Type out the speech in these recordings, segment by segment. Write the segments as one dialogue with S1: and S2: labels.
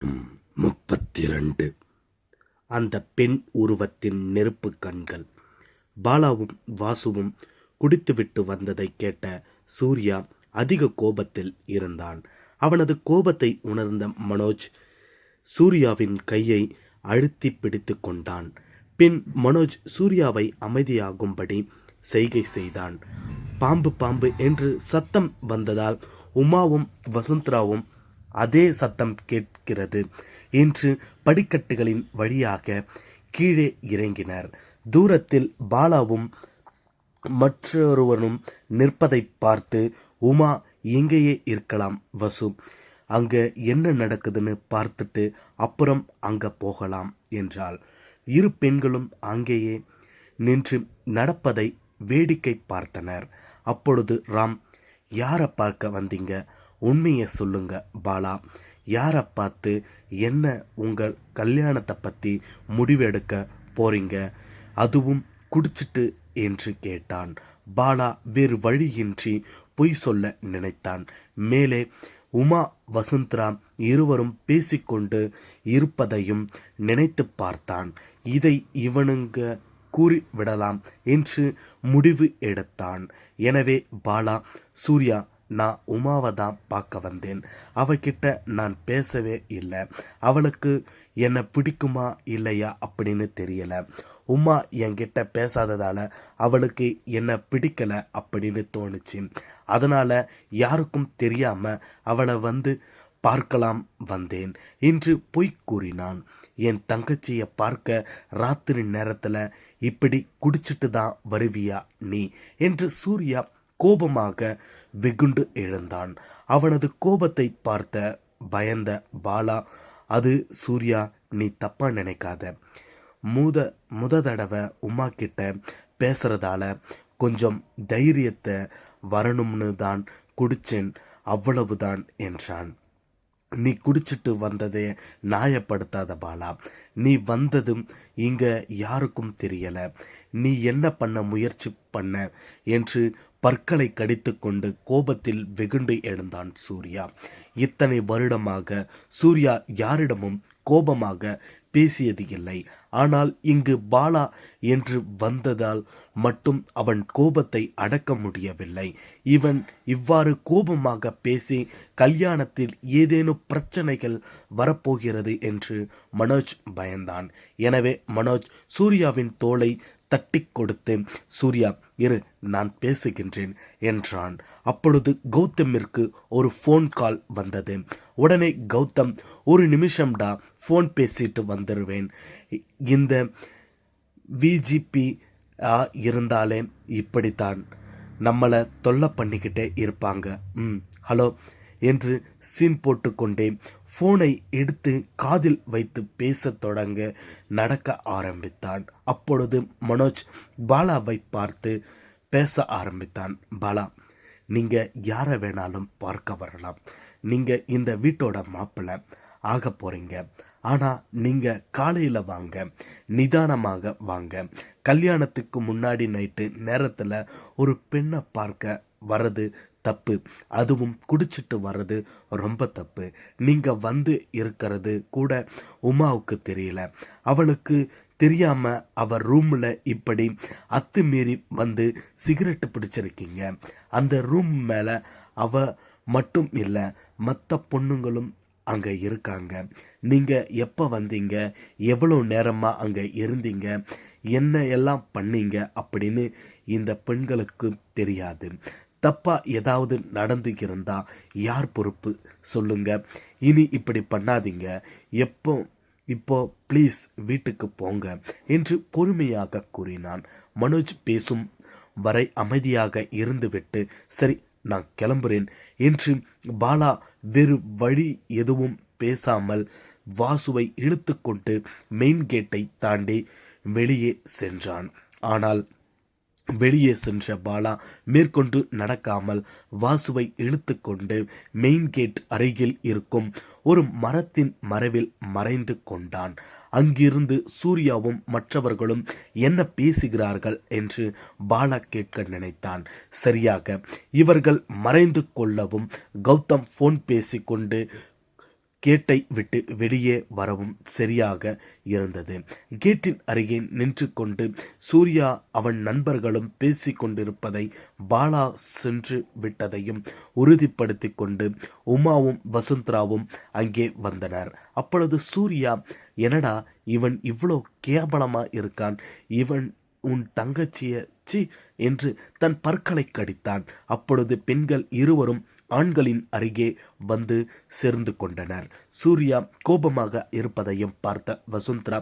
S1: 32. அந்த பெண் உருவத்தின் நெருப்பு கண்கள். பாலாவும் வாசுவும் குடித்துவிட்டு வந்ததை கேட்ட சூர்யா அதிக கோபத்தில் இருந்தான். அவனது கோபத்தை உணர்ந்த மனோஜ் சூர்யாவின் கையை அழுத்தி பிடித்து கொண்டான். பின் மனோஜ் சூர்யாவை அமைதியாகும்படி செய்கை செய்தான். பாம்பு பாம்பு என்று சத்தம் வந்ததால் உமாவும் வசுந்தராவும் அதே சத்தம் கேட்கிறது என்று படிக்கட்டுகளின் வழியாக கீழே இறங்கினர். தூரத்தில் பாலாவும் மற்றொருவனும் நிற்பதை பார்த்து உமா எங்கேயே இருக்கலாம் வசு, அங்க என்ன நடக்குதுன்னு பார்த்துட்டு அப்புறம் அங்க போகலாம் என்றாள். இரு பெண்களும் அங்கேயே நின்று நடப்பதை வேடிக்கை பார்த்தனர். அப்பொழுது ராம், யாரை பார்க்க வந்தீங்க? உண்மையை சொல்லுங்க பாலா. யாரை பார்த்து என்ன உங்கள் கல்யாணத்தை பற்றி முடிவெடுக்க போறீங்க, அதுவும் குடிச்சிட்டு என்று கேட்டான். பாலா வேறு வழியின்றி பொய் சொல்ல நினைத்தான். மேலே உமா வசுந்தரா இருவரும் பேசிக்கொண்டு இருப்பதையும் நினைத்து பார்த்தான். இதை இவனுங்க கூறிவிடலாம் என்று முடிவு எடுத்தான். எனவே பாலா, சூர்யா, நான் உமாவை தான் பார்க்க வந்தேன். அவகிட்ட நான் பேசவே இல்லை. அவளுக்கு என்னை பிடிக்குமா இல்லையா அப்படின்னு தெரியல. உமா என்கிட்ட பேசாததால் அவளுக்கு என்னை பிடிக்கலை அப்படின்னு தோணுச்சு. அதனால் யாருக்கும் தெரியாமல் அவளை வந்து பார்க்கலாம் வந்தேன் என்று பொய் கூறினான். என் தங்கச்சியை பார்க்க ராத்திரி நேரத்தில் இப்படி குடிச்சிட்டு தான் வருவியா நீ என்று சூர்யா கோபமாக வெகுண்டு எழுந்தான். அவனது கோபத்தை பார்த்த பயந்த பாலா, அது சூர்யா, நீ தப்பா நினைக்காத. முத தடவை உமா கிட்ட பேசுறதால கொஞ்சம் தைரியத்தை வரணும்னு தான் குடிச்சேன், அவ்வளவுதான் என்றான். நீ குடிச்சிட்டு வந்ததே நியாயப்படுத்தாத பாலா. நீ வந்ததும் இங்க யாருக்கும் தெரியல. நீ என்ன பண்ண முயற்சி பண்ண என்று பற்களை கடித்து கொண்டு கோபத்தில் வெகுண்டு எழுந்தான் சூர்யா. இத்தனை வருடமாக சூர்யா யாரிடமும் கோபமாக பேசியது இல்லை. ஆனால் இங்கு பாலா என்று வந்ததால் மட்டும் அவன் கோபத்தை அடக்க முடியவில்லை. இவன் இவ்வாறு கோபமாக பேசி கல்யாணத்தில் ஏதேனும் பிரச்சனைகள் வரப்போகிறது என்று மனோஜ் பயந்தான். எனவே மனோஜ் சூர்யாவின் தோளை தட்டி கொடுத்து, சூர்யா இரு, நான் பேசுகின்றேன் என்றான். அப்பொழுது கௌதமிற்கு ஒரு ஃபோன் கால் வந்தது. உடனே கௌதம், ஒரு நிமிஷம்டா, ஃபோன் பேசிட்டு வந்துடுவேன். இந்த விஜிபி இருந்தாலே இப்படித்தான் நம்மளை தொல்லை பண்ணிக்கிட்டே இருப்பாங்க. ஹலோ என்று சீன் போட்டுக்கொண்டே ஃபோனை எடுத்து காதில் வைத்து பேசத் தொடங்க நடக்க ஆரம்பித்தான். அப்பொழுது மனோஜ் பாலாவை பார்த்து பேச ஆரம்பித்தான். பாலா, நீங்கள் யாரை வேணாலும் பார்க்க வரலாம். நீங்கள் இந்த வீட்டோட மாப்பிள்ளை ஆக போகிறீங்க. ஆனால் நீங்கள் காலையில் வாங்க, நிதானமாக வாங்க. கல்யாணத்துக்கு முன்னாடி நைட்டு நேரத்தில் ஒரு பெண்ணை பார்க்க வர்றது தப்பு, அதுவும் குடிச்சிட்டு வர்றது ரொம்ப தப்பு. நீங்கள் வந்து இருக்கிறது கூட உமாவுக்கு தெரியல. அவளுக்கு தெரியாமல் அவள் ரூமில் இப்படி அத்துமீறி வந்து சிகரெட்டு பிடிச்சிருக்கீங்க. அந்த ரூம் மேலே அவ மட்டும் இல்லை, மற்ற பொண்ணுங்களும் அங்கே இருக்காங்க. நீங்கள் எப்போ வந்தீங்க, எவ்வளோ நேரமாக அங்கே இருந்தீங்க, என்ன எல்லாம் பண்ணீங்க அப்படின்னு இந்த பெண்களுக்கு தெரியாது. தப்பாக ஏதாவது நடந்து இருந்தா யார் பொறுப்பு சொல்லுங்க. இனி இப்படி பண்ணாதீங்க. இப்போ ப்ளீஸ் வீட்டுக்கு போங்க என்று பொறுமையாக கூறினான். மனோஜ் பேசும் வரை அமைதியாக இருந்துவிட்டு, சரி நான் கிளம்புறேன் என்று பாலா வேறு வழி எதுவும் பேசாமல் வாசுவை இழுத்து கொண்டு மெயின் கேட்டை தாண்டி வெளியே சென்றான். ஆனால் வெளியே சென்ற பாலா மேற்கொண்டு நடக்காமல் வாசுவை இழுத்து கொண்டு மெயின் கேட் அருகில் இருக்கும் ஒரு மரத்தின் மறைவில் மறைந்து கொண்டான். அங்கிருந்து சூர்யாவும் மற்றவர்களும் என்ன பேசுகிறார்கள் என்று பாலா கேட்க நினைத்தான். சரியாக இவர்கள் மறைந்து கொள்ளவும் கௌதம் போன் பேசிக்கொண்டு கேட்டை விட்டு வெளியே வரவும் சரியாக இருந்தது. கேட்டின் அருகே நின்று கொண்டு சூர்யா அவன் நண்பர்களும் பேசிக் கொண்டிருப்பதை பாலா சென்று விட்டதையும் உறுதிப்படுத்தி கொண்டு உமாவும் வசுந்தராவும் அங்கே வந்தனர். அப்பொழுது சூர்யா, என்னடா இவன் இவ்வளோ கேவலமா இருக்கான், இவன் உன் தங்கச்சிய சி என்று தன் பற்களை கடித்தான். அப்பொழுது பெண்கள் இருவரும் ஆண்களின் அருகே வந்து சேர்ந்து கொண்டனர். சூர்யா கோபமாக இருப்பதையும் பார்த்த வசுந்தரா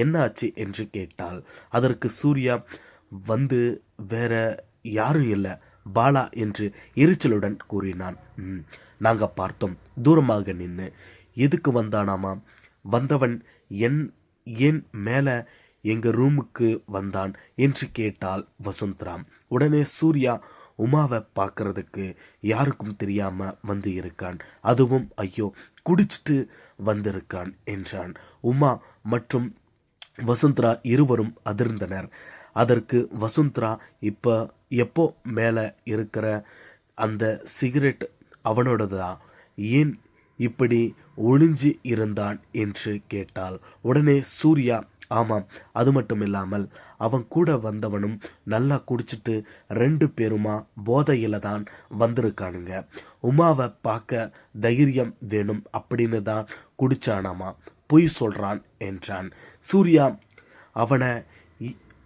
S1: என்னாச்சு என்று கேட்டாள். அதற்கு சூர்யா வந்து வேற யாரும் இல்லை பாலா என்று எரிச்சலுடன் கூறினான். நாங்க பார்த்தோம் தூரமாக நின்று. எதுக்கு வந்தானாமா? வந்தவன் ஏன் மேலே எங்கள் ரூமுக்கு வந்தான் என்று கேட்டாள் வசுந்தரா. உடனே சூர்யா, உமாவை பார்க்கறதுக்கு யாருக்கும் தெரியாம வந்து இருக்கான், அதுவும் ஐயோ குடிச்சிட்டு வந்திருக்கான் என்றான். உமா மற்றும் வசுந்தரா இருவரும் அதிர்ந்தனர். அதற்கு வசுந்தரா, எப்போ மேலே இருக்கிற அந்த சிகரெட் அவனோடதா, ஏன் இப்படி ஒளிஞ்சு இருந்தான் என்று கேட்டாள். உடனே சூர்யா, ஆமாம், அது மட்டும் இல்லாமல் அவன் கூட வந்தவனும் நல்லா குடிச்சிட்டு 2 பேருமா போதையில தான் வந்திருக்கானுங்க. உமாவை பார்க்க தைரியம் வேணும் அப்படின்னு தான் குடிச்சானாமா, பொய் சொல்றான் என்றான். சூர்யா, அவனை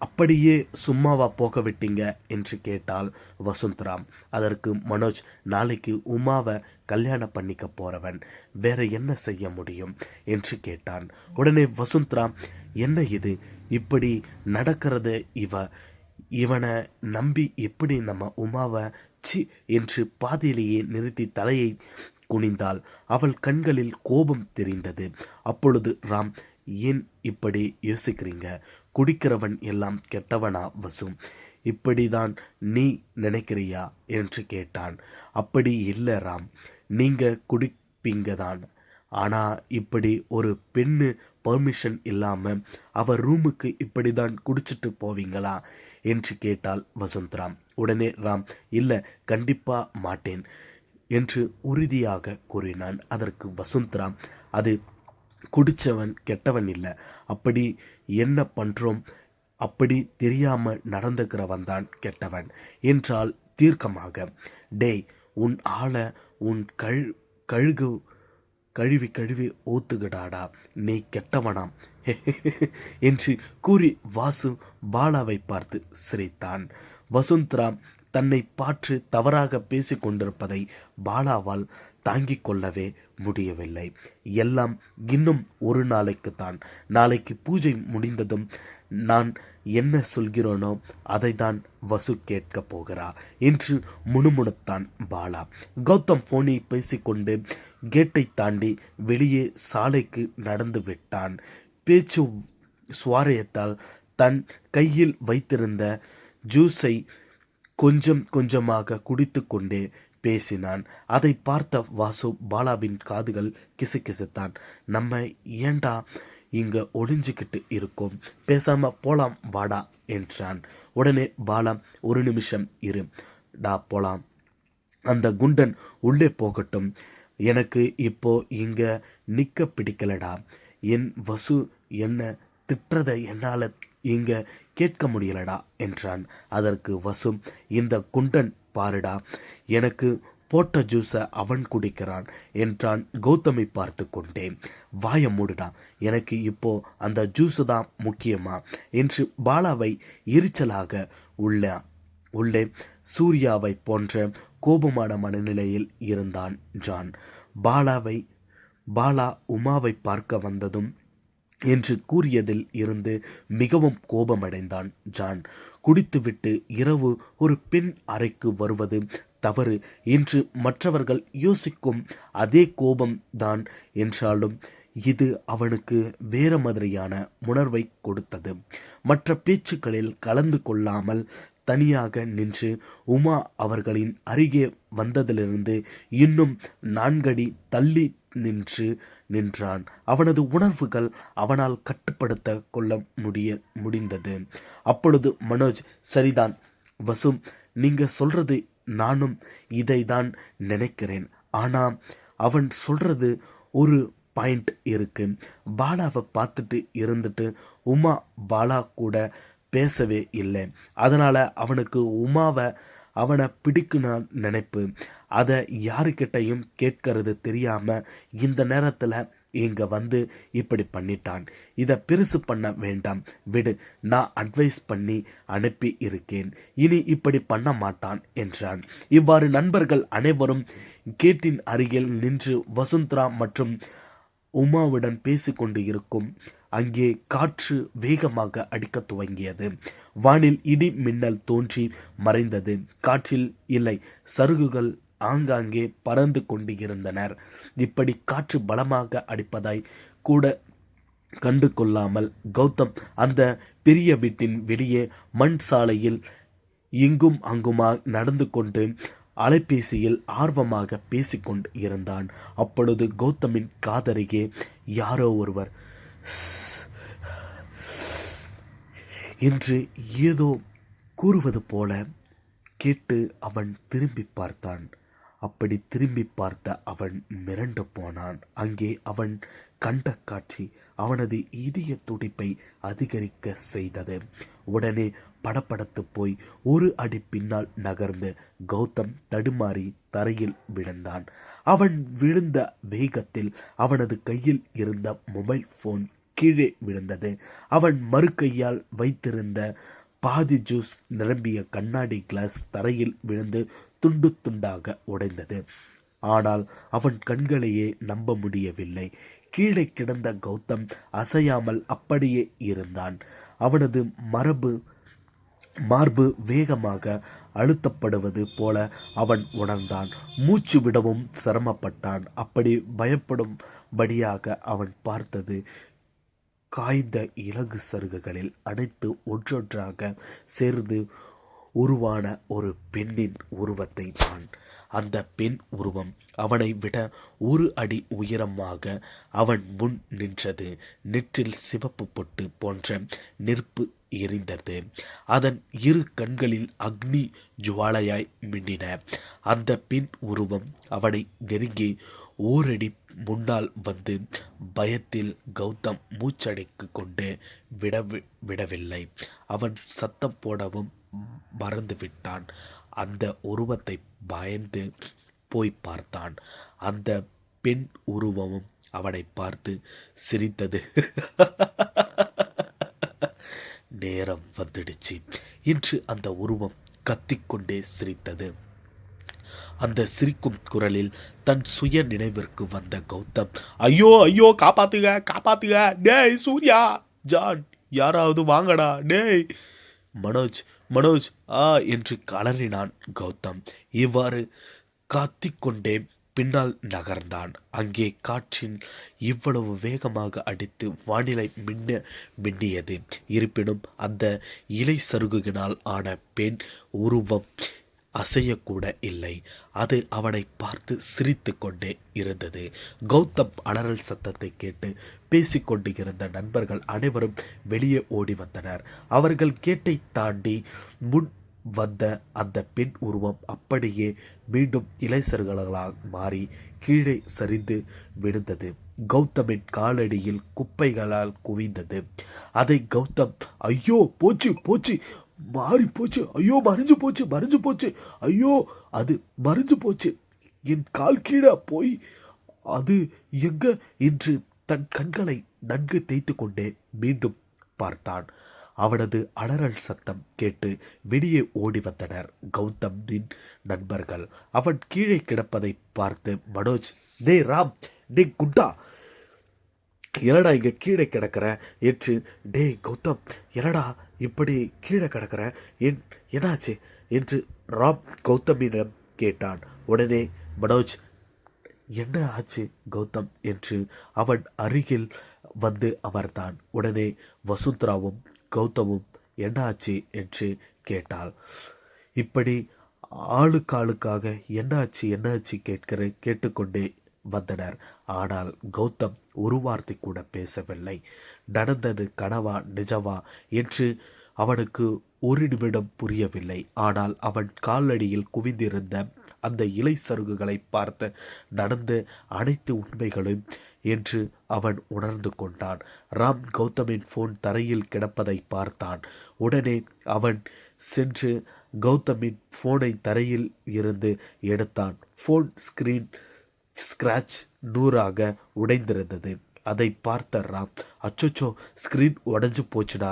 S1: அப்படியே சும்மாவா போக விட்டீங்க என்று கேட்டாள் வசுந்தரா. அதற்கு மனோஜ், நாளைக்கு உமாவை கல்யாணம் பண்ணிக்க போறவன், வேற என்ன செய்ய முடியும் என்று கேட்டான். உடனே வசுந்தரா, என்ன இது இப்படி நடக்கிறது, இவனை நம்பி எப்படி நம்ம உமாவை சி என்று பாதியிலேயே நிறுத்தி தலையை குனிந்தாள். அவள் கண்களில் கோபம் தெரிந்தது. அப்பொழுது ராம், ஏன் இப்படி யோசிக்கிறீங்க? குடிக்கிறவன் எல்லாம் கெட்டவனா வசு? இப்படிதான் நீ நினைக்கிறியா என்று கேட்டான். அப்படி இல்லை ராம், நீங்க குடிப்பீங்க தான், ஆனா இப்படி ஒரு பெண்ணு பர்மிஷன் இல்லாம அவ ரூமுக்கு இப்படிதான் குடிச்சிட்டு போவீங்களா என்று கேட்டாள் வசுந்தரா. உடனே ராம், இல்லை கண்டிப்பா மாட்டேன் என்று உறுதியாக கூறினான். அதற்கு வசுந்தரா, அது குடிச்சவன் கெட்டவன் இல்லை, அப்படி என்ன பண்றோம், அப்படி தெரியாம நடந்துக்கிறவன் தான் கெட்டவன் என்றால் தீர்க்கமாக. டேய், உன் ஆளை உன் கழுவி கழுவி ஊத்துகிடாடா, நீ கெட்டவனாம் என்று கூறி வாசு பாலாவை பார்த்து சிரித்தான். வசுந்தரா தன்னை பார்த்து தவறாக பேசிக் கொண்டிருப்பதை பாலாவால் தாங்கிக் கொள்ளவே முடியவில்லை. எல்லாம் இன்னும் ஒரு நாளைக்குத்தான். நாளைக்கு பூஜை முடிந்ததும் நான் என்ன சொல்கிறேனோ அதை தான் வசு கேட்க போகிறா என்று முணுமுணுத்தான் பாலா. கௌதம் போனில் பேசிக்கொண்டு கேட்டை தாண்டி வெளியே சாலைக்கு நடந்து விட்டான். பேச்சு சுவாரஸ்யத்தால் தன் கையில் வைத்திருந்த ஜூஸை கொஞ்சம் கொஞ்சமாக குடித்து கொண்டே பேசினான். அதை பார்த்த வாசு பாலாவின் காதுகள் கிசுகிசுத்தான். நம்ம ஏண்டா இங்க ஒளிஞ்சுக்கிட்டு இருக்கோம், பேசாம போலாம் வாடா என்றான். உடனே பாலா, ஒரு நிமிஷம் இரு டா, போலாம், அந்த குண்டன் உள்ளே போகட்டும், எனக்கு இப்போ இங்க நிக்க பிடிக்கலடா. என் வசு என்ன திட்டுறதை என்னால இங்க கேட்க முடியலடா என்றான். அதற்கு வசு, இந்த குண்டன் பாருடா, எனக்கு போட்ட ஜூஸை அவன் குடிக்கிறான் என்றான் கௌதமை பார்த்து கொண்டே. வாய மூடுடா, எனக்கு இப்போ அந்த ஜூஸு தான் முக்கியமா என்று பாலாவை எரிச்சலாக உள்ளே சூர்யாவை போன்ற கோபமான மனநிலையில் இருந்தான் ஜான். பாலா உமாவை பார்க்க வந்ததும் என்று கூறியதில் இருந்து மிகவும் கோபமடைந்தான் ஜான். குடித்துவிட்டு இரவு ஒரு பெண் அறைக்கு வருவது தவறு என்று மற்றவர்கள் யோசிக்கும் அதே கோபம்தான் என்றாலும் இது அவனுக்கு வேற மாதிரியான உணர்வை கொடுத்தது. மற்ற பேச்சுக்களில் கலந்து கொள்ளாமல் தனியாக நின்று உமா அவர்களின் அருகே வந்ததிலிருந்து இன்னும் 4 அடி தள்ளி நின்றான். அவனது உணர்வுகள் அவனால் கட்டுப்படுத்த கொள்ள முடிந்தது. அப்பொழுது மனோஜ், சரிதான் வசு, நீங்க சொல்றது நானும் இதை தான் நினைக்கிறேன், ஆனா அவன் சொல்றது ஒரு பாயிண்ட் இருக்கு. பாலாவை பார்த்துட்டு இருந்துட்டு உமா பாலா கூட பேசவே இல்லை. அதனால் அவனுக்கு உமாவை அவனை பிடிக்குன்னு நினைப்பு. அதை யாருக்கிட்டையும் கேட்கறது தெரியாமல் இந்த நேரத்தில் இங்கே வந்து இப்படி பண்ணிட்டான். இதை பெருசு பண்ண வேண்டாம், விடு. நான் அட்வைஸ் பண்ணி அனுப்பி இருக்கேன், இனி இப்படி பண்ண மாட்டான் என்றான். இவ்வாறு நண்பர்கள் அனைவரும் கேட்டின் அருகில் நின்று வசுந்தரா மற்றும் உமாவுடன் பேசிக்கொண்டு இருக்கும். அங்கே காற்று வேகமாக அடிக்க துவங்கியது. வானில் இடி மின்னல் தோன்றி மறைந்தது. காற்றில் இல்லை சருகுகள் ஆங்காங்கே பறந்து கொண்டு இருந்தனர். இப்படி காற்று பலமாக அடிப்பதாய் கூட கண்டு கொள்ளாமல் கௌதம் அந்த பெரிய வீட்டின் வெளியே மண் சாலையில் இங்கும் அங்குமா நடந்து கொண்டு அலைபேசியில் ஆர்வமாக பேசிக்கொண்டு இருந்தான். அப்பொழுது கௌதமின் காதருகே யாரோ ஒருவர் என்று ஏதோ கூறுவது போல கேட்டு அவன் திரும்பி பார்த்தான். அப்படி திரும்பி பார்த்த அவன் மிரண்டு போனான். அங்கே அவன் கண்ட காட்சி அவனது இதய துடிப்பை அதிகரிக்க செய்தது. உடனே படபடத்து போய் ஒரு அடி பின்னால் நகர்ந்து கௌதம் தடுமாறி தரையில் விழுந்தான். அவன் விழுந்த வேகத்தில் அவனது கையில் இருந்த மொபைல் போன் கீழே விழுந்தது. அவன் மறு கையால் வைத்திருந்த பாதி ஜூஸ் நிரம்பிய கண்ணாடி கிளாஸ் தரையில் விழுந்து துண்டு துண்டாக உடைந்தது. ஆனால் அவன் கண்களையே நம்ப முடியவில்லை. கீழே கிடந்த கௌதம் அசையாமல் அப்படியே இருந்தான். அவனது மார்பு வேகமாக அழுத்தப்படுவது போல அவன் உணர்ந்தான். மூச்சு விடவும் சிரமப்பட்டான். அப்படி பயப்படும்படியாக அவன் பார்த்தது காய்ந்த இலகு சருகுகளில் அனைத்து ஒன்றொன்றாக சேர்ந்து உருவான ஒரு பெண்ணின் உருவத்தை தான். அந்த பெண் உருவம் அவனை விட ஒரு அடி உயரமாக அவன் முன் நின்றது. நெற்றில் சிவப்பு பொட்டு போன்ற நெருப்பு எரிந்தது. அதன் இரு கண்களில் அக்னி ஜுவாலையாய் மின்னின. அந்த பெண் உருவம் அவனை நெருங்கி ஓரடி முன்னால் வந்து பயத்தில் கௌதம் மூச்சடைக்கு கொண்டு விடவில்லை. அவன் சத்தம் போடவும் மறந்துவிட்டான். அந்த உருவத்தை பயந்து போய் பார்த்தான். அந்த பெண் உருவமும் அவனை பார்த்து சிரித்தது. நேரம் வந்துடுச்சு என்று அந்த உருவம் கத்திக்கொண்டே சிரித்தது. அந்த சிரிக்கும் குரலில் தன் சுய நினைவிற்கு வந்த கௌதம், ஐயோ ஐயோ, காப்பாத்துக காப்பாத்துக, டேய் சூர்யா, ஜான், யாராவது வாங்கடா, டேய் மனோஜ் மனோஜ் என்று கலறினான் கௌதம். இவ்வாறு காத்திக்கொண்டே பின்னால் நகர்ந்தான். அங்கே காற்றின் இவ்வளவு வேகமாக அடித்து வானிலை மின்னியது. இருப்பினும் அந்த இலை சருகுகினால் ஆன பெண் உருவம் அசையக்கூட இல்லை. அது அவனை பார்த்து சிரித்து கொண்டே இருந்தது. கௌதம் அலறல் சத்தத்தை கேட்டு பேசிக்கொண்டு இருந்த நண்பர்கள் அனைவரும் வெளியே ஓடி வந்தனர். அவர்கள் கேட்டை தாண்டி முன் வந்த அந்த பெண் உருவம் அப்படியே மீண்டும் இளைஞர்களாக மாறி கீழே சரிந்து விழுந்தது. கௌதமின் காலடியில் குப்பைகளால் குவிந்தது. அதை கௌதம், ஐயோ போச்சு போச்சு, மாறி போச்சு, ஐயோ மறைஞ்சு போச்சு மறைஞ்சு போச்சு, ஐயோ அது மறைஞ்சு போச்சு, என் கால் கீழே போய் அது எங்க என்று தன் கண்களை நன்கு தேய்த்து கொண்டே மீண்டும் பார்த்தான். அவனது அலறல் சத்தம் கேட்டு வெளியே ஓடி வந்தனர் கௌதமின் நண்பர்கள். அவன் கீழே கிடப்பதை பார்த்து மனோஜ், டே ராம், டே குண்டா, என்னடா இங்கே கீழே கிடக்கிற என்று, டே கௌதம், என்னடா இப்படி கீழே கிடக்கிற, என்னாச்சு என்று ராம் கௌதமிடம் கேட்டான். உடனே மனோஜ், என்ன ஆச்சு கௌதம் என்று அவன் அருகில் வந்து அமர்ந்தான். உடனே வசுந்தராவும் கௌதமும் என்ன ஆச்சு என்று கேட்டாள். இப்படி ஆளுக்காக என்னாச்சு கேட்டுக்கொண்டே வந்தனர். ஆனால் கௌதம் ஒரு வார்த்தை கூட பேசவில்லை. நடந்தது கனவா நிஜமா என்று அவனுக்கு ஒரு நிமிடம் புரியவில்லை. ஆனால் அவன் காலடியில் குவிந்திருந்த அந்த இலை சருகுகளை பார்த்து நடந்த அனைத்து உண்மைகளும் என்று அவன் உணர்ந்து கொண்டான். ராம் கௌதமின் போன் தரையில் கிடப்பதை பார்த்தான். உடனே அவன் சென்று கௌதமின் போனை தரையில் இருந்து எடுத்தான். Phone screen scratch 100 உடைந்திருந்தது. அதை பார்த்த ராம், அச்சோச்சோ, ஸ்கிரீன் உடைஞ்சு போச்சுடா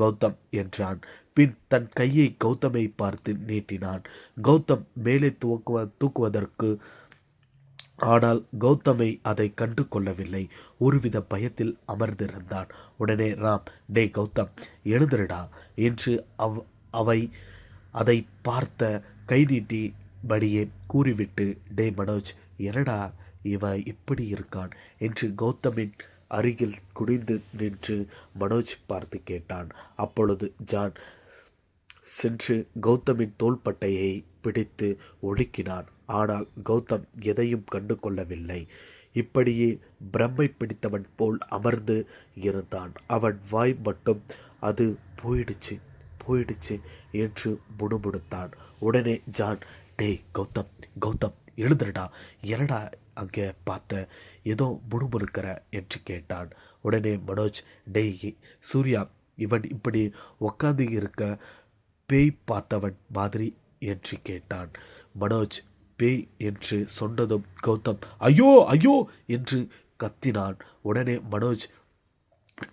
S1: கௌதம் என்றான். பின் தன் கையை கௌதமை பார்த்து நீட்டினான். கௌதம் மேலே தூக்குவதற்கு, ஆனால் கௌதமை அதை கண்டு கொள்ளவில்லை. ஒருவித பயத்தில் அமர்ந்திருந்தான். உடனே ராம், டே கௌதம், எழுந்திருடா என்று அதை பார்த்த கை நீட்டிபடியே கூறிவிட்டு, டே மனோஜ், என்னடா இவ இப்படி இருக்கான் என்று கௌதமின் அருகில் குனிந்து நின்று மனோஜ் பார்த்து கேட்டான். அப்பொழுது ஜான் சென்று கௌதமின் தோள்பட்டையை பிடித்து ஒழுக்கினான். ஆனால் கௌதம் எதையும் கண்டு கொள்ளவில்லை. இப்படியே பிரம்மை பிடித்தவன் போல் அமர்ந்து இருந்தான். அவன் வாய் மட்டும் அது போயிடுச்சு போயிடுச்சு என்று முணுமுணுத்தான். உடனே ஜான், டே கௌதம், கௌதம் எழுதுடா, என்னடா அங்கே பார்த்த, ஏதோ முணுமுணுக்கிற என்று கேட்டான். உடனே மனோஜ், டேய் சூர்யா, இவன் இப்படி உக்காந்து இருக்க பேய் பார்த்தவன் மாதிரி என்று கேட்டான். மனோஜ் பேய் என்று சொன்னதும் கௌதம் ஐயோ ஐயோ என்று கத்தினான். உடனே மனோஜ்,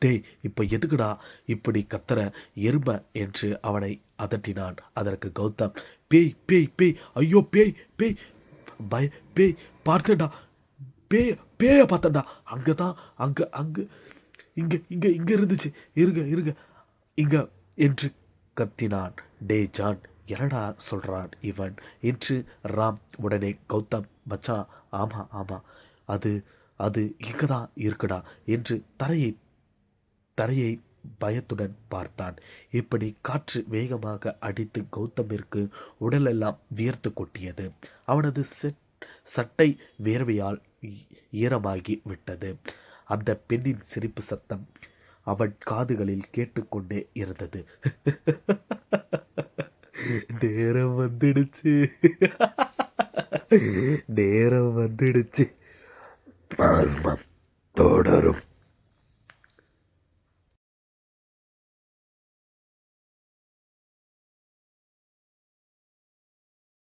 S1: டேய் இப்போ எதுக்குடா இப்படி கத்துற எருமை என்று அவனை அதட்டினான். அதற்கு கௌதம், பேய் பேய் பேய், ஐயோ பேய் பேய், பேய் பார்த்தேன்டா, பேய பார்த்தேன்டா, அங்கே தான், அங்கே அங்கே இங்கே இங்கே இங்கே இருந்துச்சு, இருங்க இங்க என்று கத்தினான். டே ஜான், என்னடா சொல்கிறான் இவன் என்று ராம். உடனே கௌதம், மச்சான், ஆமாம் அது அது இங்கே தான் இருக்குடா என்று தரையை பயத்துடன் பார்த்தான். இப்படி காற்று வேகமாக அடித்து கௌதமிற்கு உடலெல்லாம் வியர்த்து கொட்டியது. அவனது சட்டை வேர்வையால் ஈரமாகி விட்டது. அந்த பெண்ணின் சிரிப்பு சத்தம் அவன் காதுகளில் கேட்டுக்கொண்டே இருந்தது. நேரம் வந்துடுச்சு, நேரம் வந்துடுச்சு, மர்மம் தொடரும்.